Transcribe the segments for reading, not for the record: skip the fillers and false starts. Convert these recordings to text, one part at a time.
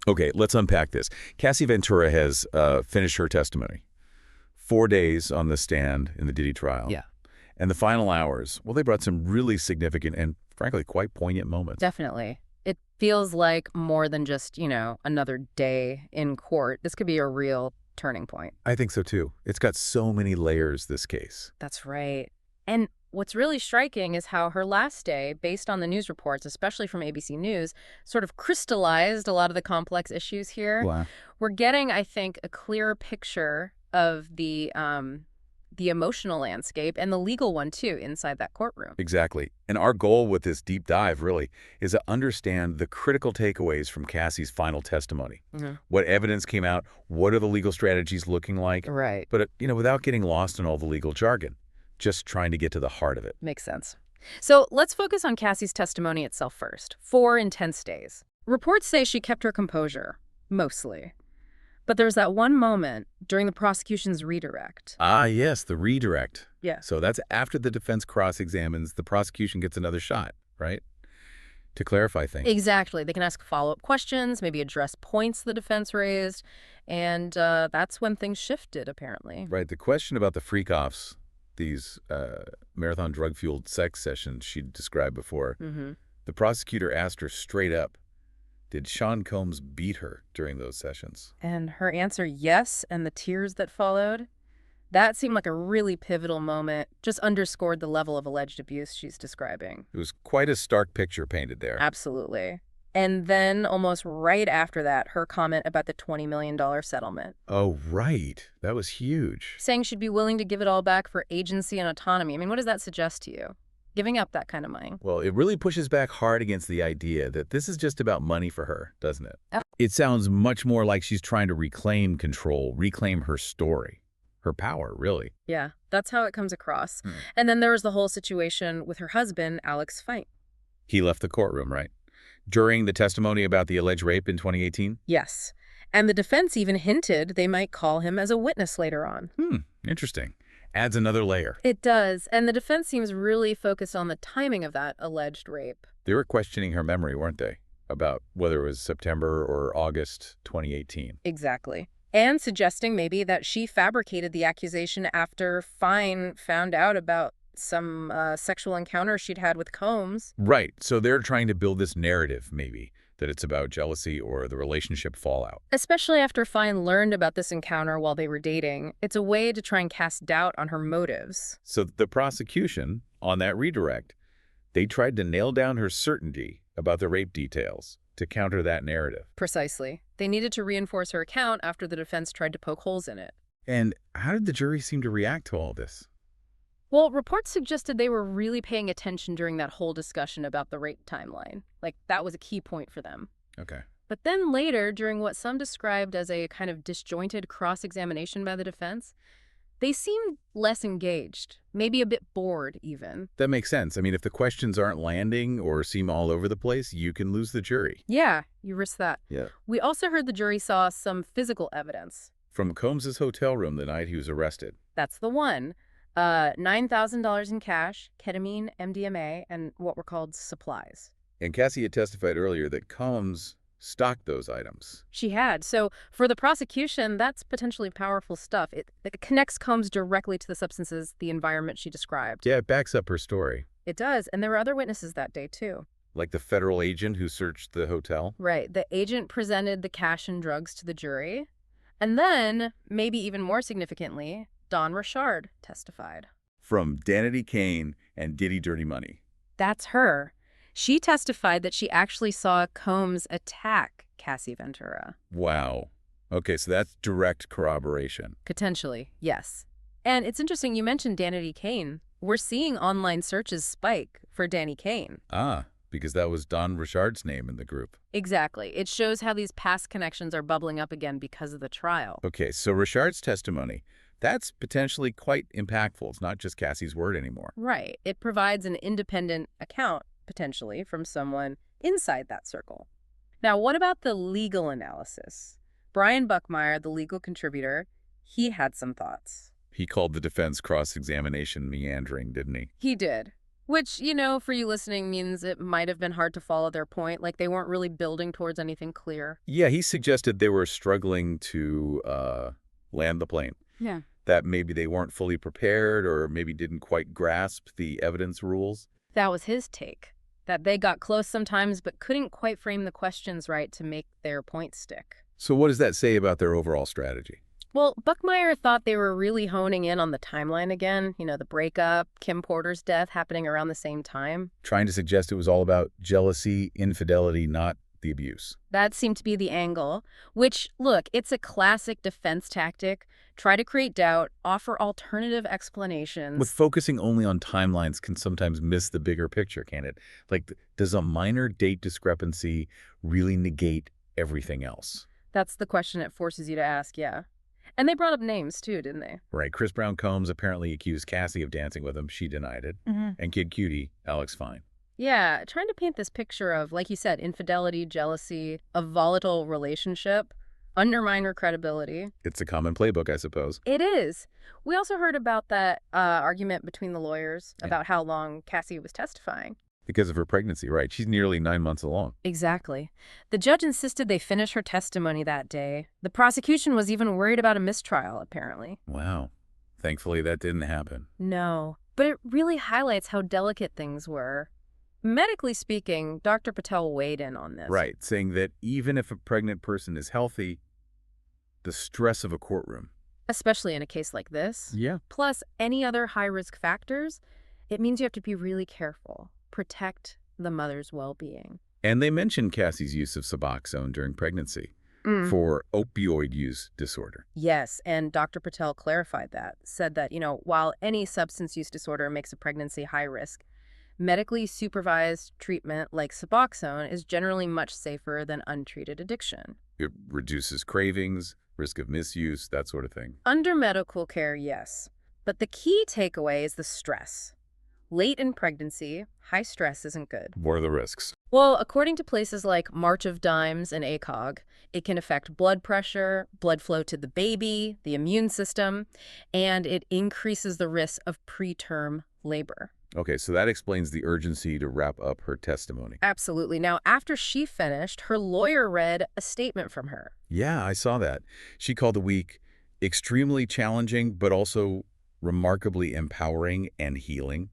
Okay, let's unpack this. Cassie Ventura has finished her testimony. 4 days on the stand in the Diddy trial. Yeah. And the final hours, well, they brought some really significant and, frankly, quite poignant moments. Definitely. It feels like more than just, another day in court. This could be a real turning point. I think so, too. It's got so many layers, this case. That's right. And what's really striking is how her last day, based on the news reports, especially from ABC News, sort of crystallized a lot of the complex issues here. Wow. We're getting, I think, a clearer picture of the emotional landscape and the legal one, too, inside that courtroom. Exactly. And our goal with this deep dive, really, is to understand the critical takeaways from Cassie's final testimony. Mm-hmm. What evidence came out? What are the legal strategies looking like? Right. But, without getting lost in all the legal jargon, just trying to get to the heart of it. Makes sense. So let's focus on Cassie's testimony itself first. 4 intense days. Reports say she kept her composure, mostly. But there's that one moment during the prosecution's redirect. Ah, yes, the redirect. Yeah. So that's after the defense cross-examines, the prosecution gets another shot, right? To clarify things. Exactly. They can ask follow-up questions, maybe address points the defense raised, and that's when things shifted, apparently. Right. The question about the freak-offs, these marathon drug-fueled sex sessions she described before, the prosecutor asked her straight up, did Sean Combs beat her during those sessions? And her answer, yes, and the tears that followed, that seemed like a really pivotal moment, just underscored the level of alleged abuse she's describing. It was quite a stark picture painted there. Absolutely. And then, almost right after that, her comment about the $20 million settlement. Oh, right. That was huge. Saying she'd be willing to give it all back for agency and autonomy. I mean, what does that suggest to you? Giving up that kind of money. Well, it really pushes back hard against the idea that this is just about money for her, doesn't it? Oh. It sounds much more like she's trying to reclaim control, reclaim her story, her power, really. Yeah, that's how it comes across. And then there was the whole situation with her husband, Alex Feit. He left the courtroom, right? During the testimony about the alleged rape in 2018? Yes. And the defense even hinted they might call him as a witness later on. Interesting. Adds another layer. It does. And the defense seems really focused on the timing of that alleged rape. They were questioning her memory, weren't they? About whether it was September or August 2018. Exactly. And suggesting maybe that she fabricated the accusation after Fine found out about some sexual encounter she'd had with Combs. Right. So they're trying to build this narrative, maybe, that it's about jealousy or the relationship fallout. Especially after Fine learned about this encounter while they were dating. It's a way to try and cast doubt on her motives. So the prosecution, on that redirect, they tried to nail down her certainty about the rape details to counter that narrative. Precisely. They needed to reinforce her account after the defense tried to poke holes in it. And how did the jury seem to react to all this? Well, reports suggested they were really paying attention during that whole discussion about the rape timeline. Like, that was a key point for them. Okay. But then later, during what some described as a kind of disjointed cross-examination by the defense, they seemed less engaged, maybe a bit bored even. That makes sense. I mean, if the questions aren't landing or seem all over the place, you can lose the jury. Yeah, you risk that. Yeah. We also heard the jury saw some physical evidence. From Combs' hotel room the night he was arrested. That's the one. $9,000 in cash, ketamine, MDMA, and what were called supplies. And Cassie had testified earlier that Combs stocked those items. She had. So for the prosecution, that's potentially powerful stuff. It connects Combs directly to the substances, the environment she described. Yeah, it backs up her story. It does. And there were other witnesses that day, too. Like the federal agent who searched the hotel? Right. The agent presented the cash and drugs to the jury. And then, maybe even more significantly, Dawn Richard testified. From Danity Kane and Diddy Dirty Money. That's her. She testified that she actually saw Combs attack Cassie Ventura. Wow. Okay, so that's direct corroboration. Potentially, yes. And it's interesting you mentioned Danity Kane. We're seeing online searches spike for Danny Kane. Ah, because that was Dawn Richard's name in the group. Exactly. It shows how these past connections are bubbling up again because of the trial. Okay, so Richard's testimony, that's potentially quite impactful. It's not just Cassie's word anymore. Right. It provides an independent account, potentially, from someone inside that circle. Now, what about the legal analysis? Brian Buckmeyer, the legal contributor, he had some thoughts. He called the defense cross-examination meandering, didn't he? He did. Which, for you listening means it might have been hard to follow their point, like they weren't really building towards anything clear. Yeah, he suggested they were struggling to land the plane, Yeah. that maybe they weren't fully prepared or maybe didn't quite grasp the evidence rules. That was his take, that they got close sometimes but couldn't quite frame the questions right to make their point stick. So what does that say about their overall strategy? Well, Buckmeyer thought they were really honing in on the timeline again, the breakup, Kim Porter's death happening around the same time. Trying to suggest it was all about jealousy, infidelity, not the abuse. That seemed to be the angle, which, look, it's a classic defense tactic. Try to create doubt, offer alternative explanations. But focusing only on timelines can sometimes miss the bigger picture, can it? Like, does a minor date discrepancy really negate everything else? That's the question it forces you to ask, yeah. And they brought up names, too, didn't they? Right. Chris Brown Combs apparently accused Cassie of dancing with him. She denied it. And Kid Cutie, Alex Fine. Yeah, trying to paint this picture of, like you said, infidelity, jealousy, a volatile relationship, undermine her credibility. It's a common playbook, I suppose. It is. We also heard about that argument between the lawyers about how long Cassie was testifying. Because of her pregnancy, right? She's nearly 9 months along. Exactly. The judge insisted they finish her testimony that day. The prosecution was even worried about a mistrial, apparently. Wow. Thankfully, that didn't happen. No, but it really highlights how delicate things were. Medically speaking, Dr. Patel weighed in on this. Right, saying that even if a pregnant person is healthy, the stress of a courtroom. Especially in a case like this. Yeah. Plus any other high-risk factors, it means you have to be really careful. Protect the mother's well-being. And they mentioned Cassie's use of Suboxone during pregnancy for opioid use disorder. Yes, and Dr. Patel clarified that, said that, while any substance use disorder makes a pregnancy high risk, medically supervised treatment like Suboxone is generally much safer than untreated addiction. It reduces cravings, risk of misuse, that sort of thing. Under medical care, yes. But the key takeaway is the stress. Late in pregnancy, high stress isn't good. What are the risks? Well, according to places like March of Dimes and ACOG, it can affect blood pressure, blood flow to the baby, the immune system, and it increases the risk of preterm labor. Okay, so that explains the urgency to wrap up her testimony. Absolutely. Now, after she finished, her lawyer read a statement from her. Yeah, I saw that. She called the week extremely challenging, but also remarkably empowering and healing.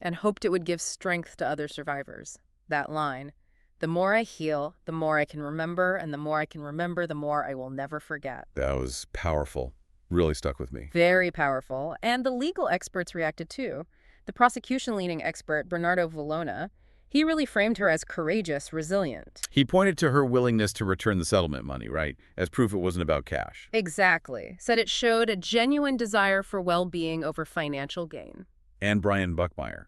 And hoped it would give strength to other survivors. That line, the more I heal, the more I can remember, and the more I can remember, the more I will never forget. That was powerful. Really stuck with me. Very powerful. And the legal experts reacted too. The prosecution-leaning expert, Bernardo Vallona, he really framed her as courageous, resilient. He pointed to her willingness to return the settlement money, right, as proof it wasn't about cash. Exactly. Said it showed a genuine desire for well-being over financial gain. And Brian Buckmeyer,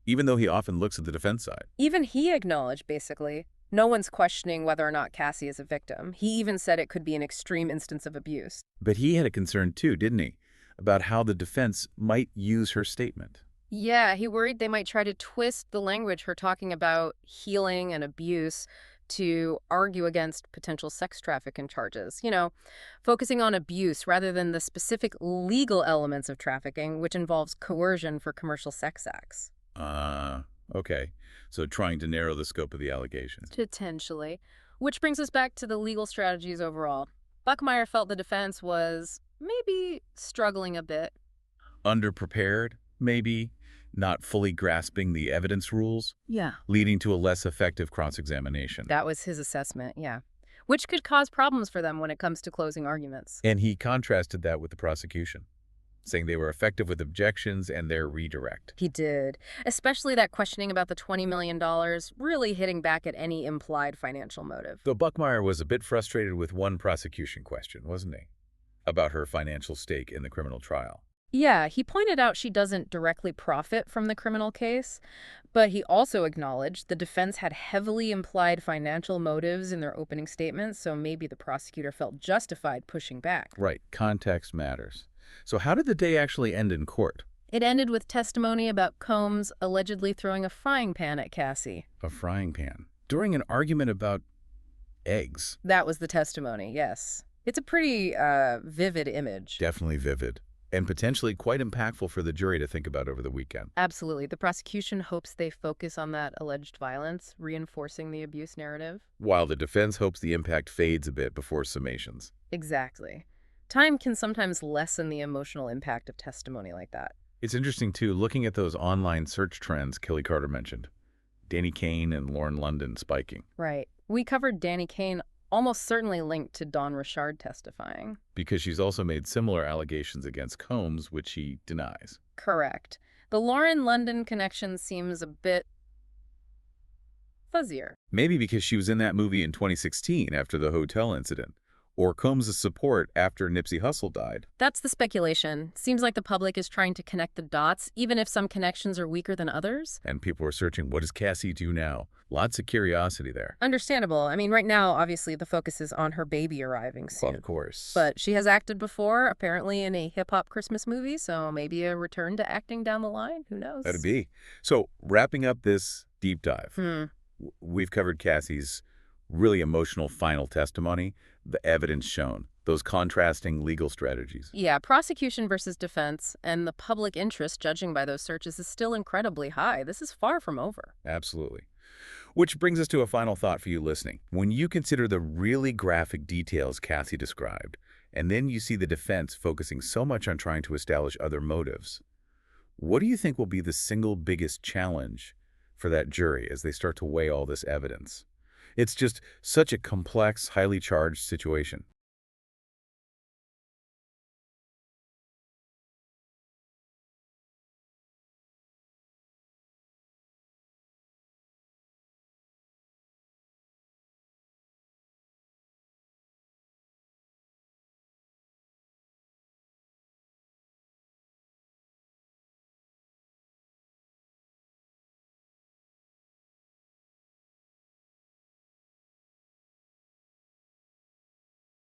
even though he often looks at the defense side. Even he acknowledged, basically, no one's questioning whether or not Cassie is a victim. He even said it could be an extreme instance of abuse. But he had a concern too, didn't he, about how the defense might use her statement. Yeah, he worried they might try to twist the language her talking about healing and abuse to argue against potential sex trafficking charges. Focusing on abuse rather than the specific legal elements of trafficking, which involves coercion for commercial sex acts. Okay. So trying to narrow the scope of the allegations. Potentially. Which brings us back to the legal strategies overall. Buckmeyer felt the defense was maybe struggling a bit. Underprepared, maybe. Not fully grasping the evidence rules. Yeah. Leading to a less effective cross-examination. That was his assessment, yeah. Which could cause problems for them when it comes to closing arguments. And he contrasted that with the prosecution, saying they were effective with objections and their redirect. He did. Especially that questioning about the $20 million, really hitting back at any implied financial motive. Though Buckmeyer was a bit frustrated with one prosecution question, wasn't he? About her financial stake in the criminal trial. Yeah, he pointed out she doesn't directly profit from the criminal case, but he also acknowledged the defense had heavily implied financial motives in their opening statements, so maybe the prosecutor felt justified pushing back. Right, context matters. So how did the day actually end in court? It ended with testimony about Combs allegedly throwing a frying pan at Cassie. A frying pan. During an argument about eggs. That was the testimony, yes. It's a pretty vivid image. Definitely vivid. And potentially quite impactful for the jury to think about over the weekend. Absolutely. The prosecution hopes they focus on that alleged violence, reinforcing the abuse narrative. While the defense hopes the impact fades a bit before summations. Exactly. Time can sometimes lessen the emotional impact of testimony like that. It's interesting, too, looking at those online search trends Kelly Carter mentioned. Danny Kaine and Lauren London spiking. Right. We covered Danny Kaine, almost certainly linked to Dawn Richard testifying. Because she's also made similar allegations against Combs, which he denies. Correct. The Lauren London connection seems a bit fuzzier. Maybe because she was in that movie in 2016 after the hotel incident. Or Combs' support after Nipsey Hussle died. That's the speculation. Seems like the public is trying to connect the dots, even if some connections are weaker than others. And people are searching, what does Cassie do now? Lots of curiosity there. Understandable. I mean, right now, obviously, the focus is on her baby arriving soon. Of course. But she has acted before, apparently in a hip-hop Christmas movie, so maybe a return to acting down the line. Who knows? That'd be. So, wrapping up this deep dive, we've covered Cassie's really emotional final testimony, the evidence shown, those contrasting legal strategies. Yeah, prosecution versus defense, and the public interest, judging by those searches, is still incredibly high. This is far from over. Absolutely. Which brings us to a final thought for you listening. When you consider the really graphic details Cassie described, and then you see the defense focusing so much on trying to establish other motives, what do you think will be the single biggest challenge for that jury as they start to weigh all this evidence? It's just such a complex, highly charged situation.